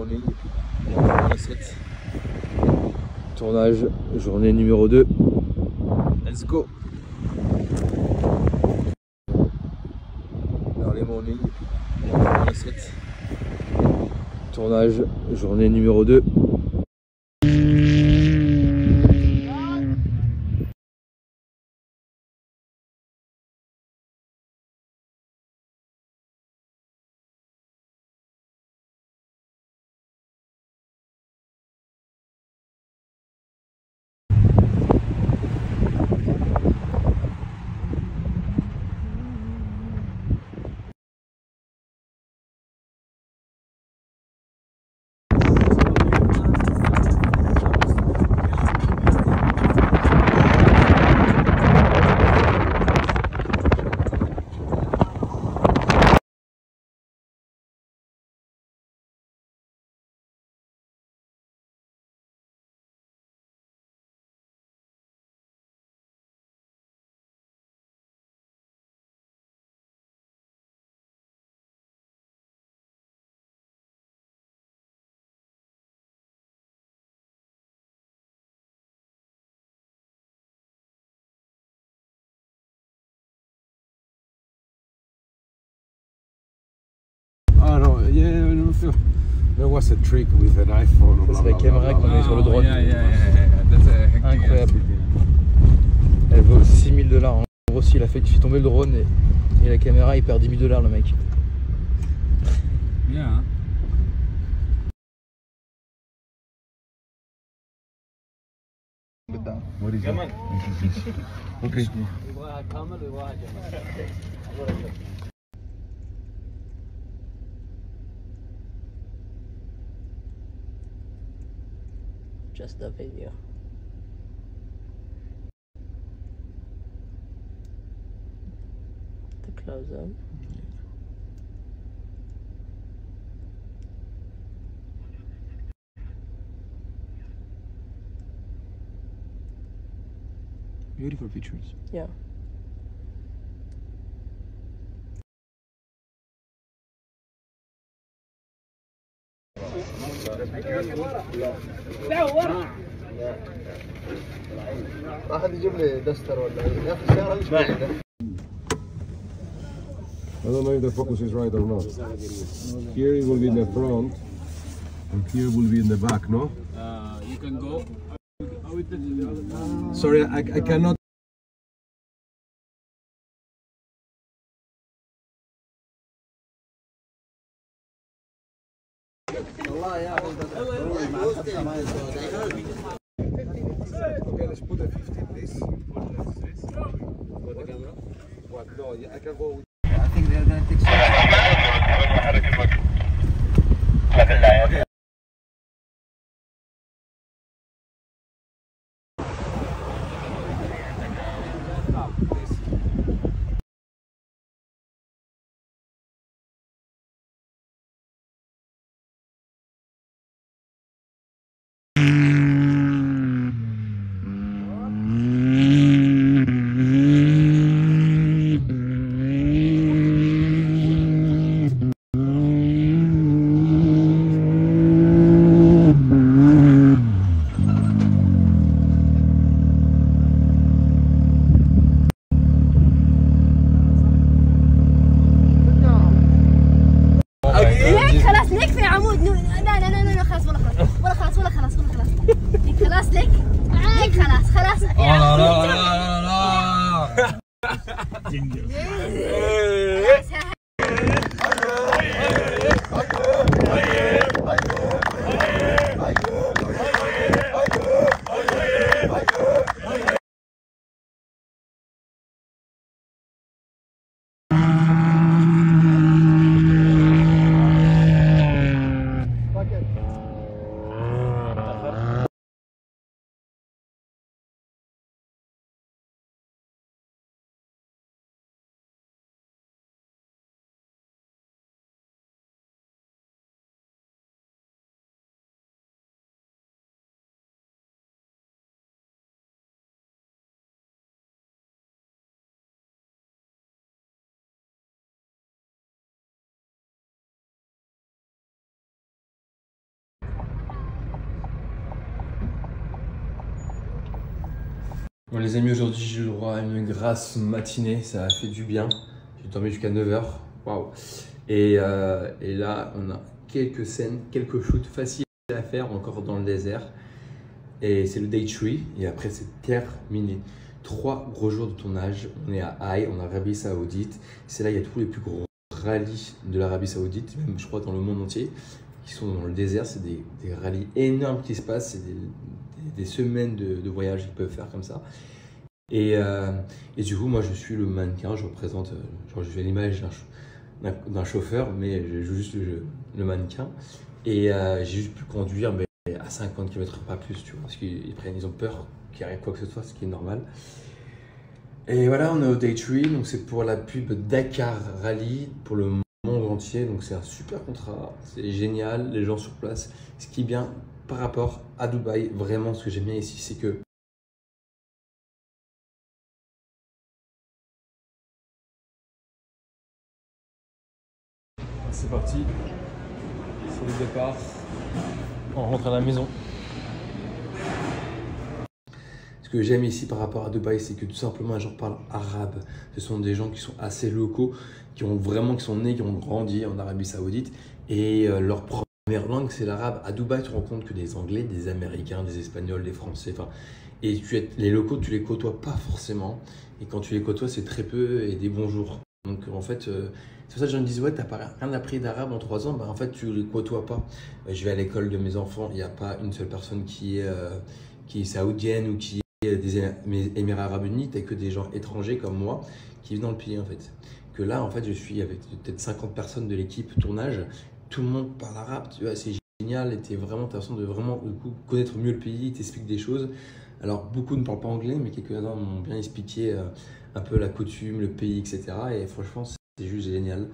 morning, on est 7. Tournage, journée numéro 2. Let's go. Early morning, on est 7. Tournage, journée numéro 2. Oh no, yeah, no, there was a trick with an iPhone. Ça, c'est la caméra qu'on met sur le drone. Incroyable. Incroyable. Elle vaut 6 000 $. En gros, s'il a fait tomber le drone et la caméra, il perd 10 000 $ le mec. Bien, hein. What is it? Okay. Just the video. The close-up. Beautiful pictures. Yeah. واحد يجيب لي دستر ولا يا اخي السياره ليش بعيده؟ I don't know if the focus is right or not. Here it will be in the front, and here will be in the back, no? You can go. Sorry, I cannot. Okay, let's put a 50, please. For the camera? What? No, I can go with. I think they're gonna take some. خلاص نكفي عمود لا لا لا لا خلاص ولا خلاص ولا خلاص ولا خلاص ولا خلاص خلاص لك خلاص خلاص لا لا لا لا لا Bon les amis, aujourd'hui j'ai eu le droit à une grasse matinée, ça a fait du bien. J'ai dormi jusqu'à 9 h, waouh. Et là on a quelques scènes, quelques shoots faciles à faire encore dans le désert. Et c'est le day 3 et après c'est terminé. 3 gros jours de tournage, on est à Haï, en Arabie Saoudite. C'est là il y a tous les plus gros rallyes de l'Arabie Saoudite, même je crois dans le monde entier, qui sont dans le désert. C'est des rallyes énormes qui se passent, c'est des semaines de voyage qu'ils peuvent faire comme ça. Et du coup, moi je suis le mannequin, je représente, genre je fais l'image d'un chauffeur, mais je joue juste le mannequin. Et j'ai juste pu conduire mais à 50 km/h, pas plus, tu vois, parce qu'ils ont peur qu'il arrive quoi que ce soit, ce qui est normal. Et voilà, on est au Day 3, donc c'est pour la pub Dakar Rally pour le monde entier, donc c'est un super contrat, c'est génial, les gens sur place. Ce qui est bien par rapport à Dubaï, vraiment ce que j'aime bien ici, c'est que c'est parti, c'est le départ, on rentre à la maison. Ce que j'aime ici par rapport à Dubaï, c'est que tout simplement les gens parlent arabe. Ce sont des gens qui sont assez locaux, qui sont nés, qui ont grandi en Arabie Saoudite et leur première langue c'est l'arabe. À Dubaï, tu te rends compte que des Anglais, des Américains, des Espagnols, des Français, et les locaux, tu les côtoies pas forcément. Et quand tu les côtoies, c'est très peu et des bonjours. Donc en fait, c'est pour ça que les gens me disent ouais, t'as pas rien appris d'arabe en 3 ans. Bah en fait, tu les côtoies pas. Je vais à l'école de mes enfants, il n'y a pas une seule personne qui est saoudienne ou qui des Émirats Arabes Unis, t'as que des gens étrangers comme moi qui vivent dans le pays en fait. Que là en fait je suis avec peut-être 50 personnes de l'équipe tournage, tout le monde parle arabe, tu vois, c'est génial et t'as l'impression de vraiment du coup, connaître mieux le pays, t'expliques des choses. Alors beaucoup ne parlent pas anglais mais quelques-uns m'ont bien expliqué un peu la coutume, le pays, etc. Et franchement c'est juste génial.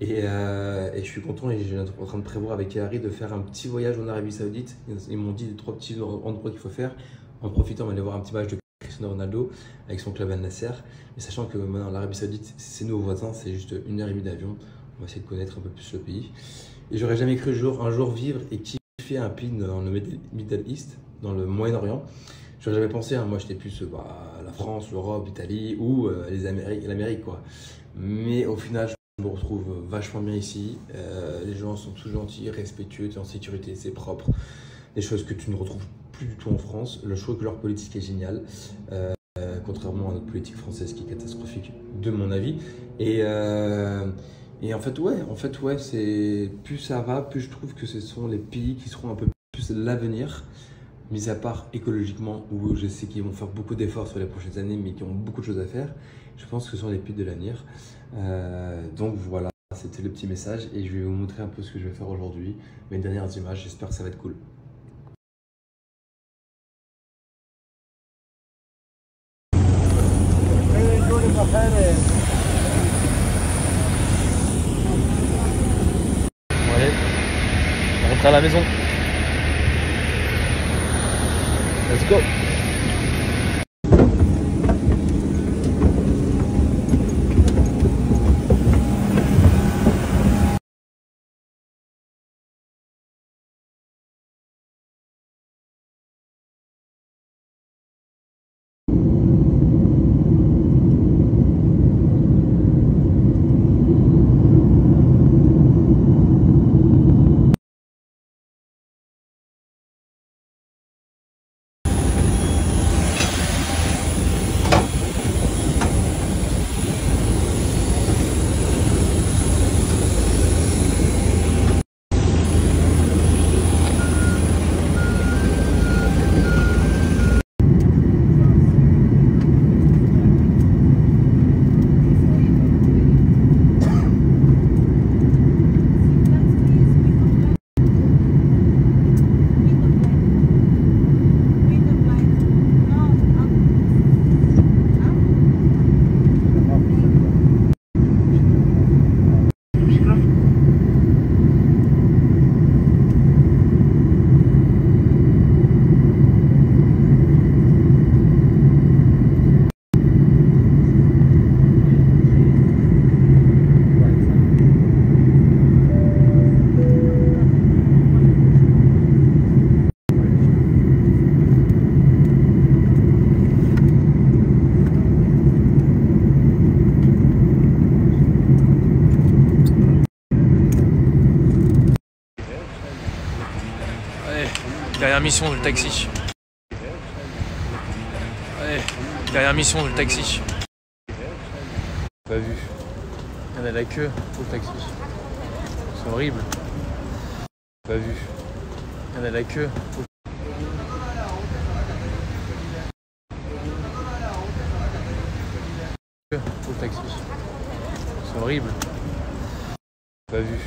Et je suis content et je suis en train de prévoir avec Harry de faire un petit voyage en Arabie Saoudite. Ils m'ont dit 3 petits endroits qu'il faut faire. En profitant, on va aller voir un petit match de Cristiano Ronaldo avec son club Al Nasser. Mais sachant que maintenant l'Arabie Saoudite, c'est nos voisins, c'est juste 1h30 d'avion. On va essayer de connaître un peu plus le pays. Et j'aurais jamais cru un jour vivre et kiffer un pays dans le Middle East, dans le Moyen-Orient. J'aurais jamais pensé, hein. Moi j'étais plus la France, l'Europe, l'Italie ou l'Amérique quoi. Mais au final, je me retrouve vachement bien ici. Les gens sont tous gentils, respectueux, tu es en sécurité, c'est propre. Des choses que tu ne retrouves plus du tout en France. Je trouve que leur politique est géniale, contrairement à notre politique française qui est catastrophique de mon avis. Et en fait ouais, c'est plus ça va, plus je trouve que ce sont les pays qui seront un peu plus l'avenir, mis à part écologiquement où je sais qu'ils vont faire beaucoup d'efforts sur les prochaines années, mais qui ont beaucoup de choses à faire. Je pense que ce sont les pays de l'avenir. Donc voilà, c'était le petit message et je vais vous montrer un peu ce que je vais faire aujourd'hui. Mes dernières images, j'espère que ça va être cool. Allez, on rentre à la maison. Let's go. Dernière mission de le taxi. Allez, dernière mission de le taxi. Pas vu. Il y en a la queue au taxi. C'est horrible. Pas vu. Il y en a la queue au taxi. C'est horrible. Pas vu.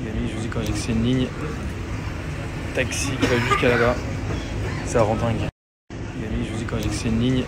Je vous dis quand j'ai que c'est une ligne taxi qui va jusqu'à là-bas, ça rend dingue. Je vous dis quand j'ai que c'est une ligne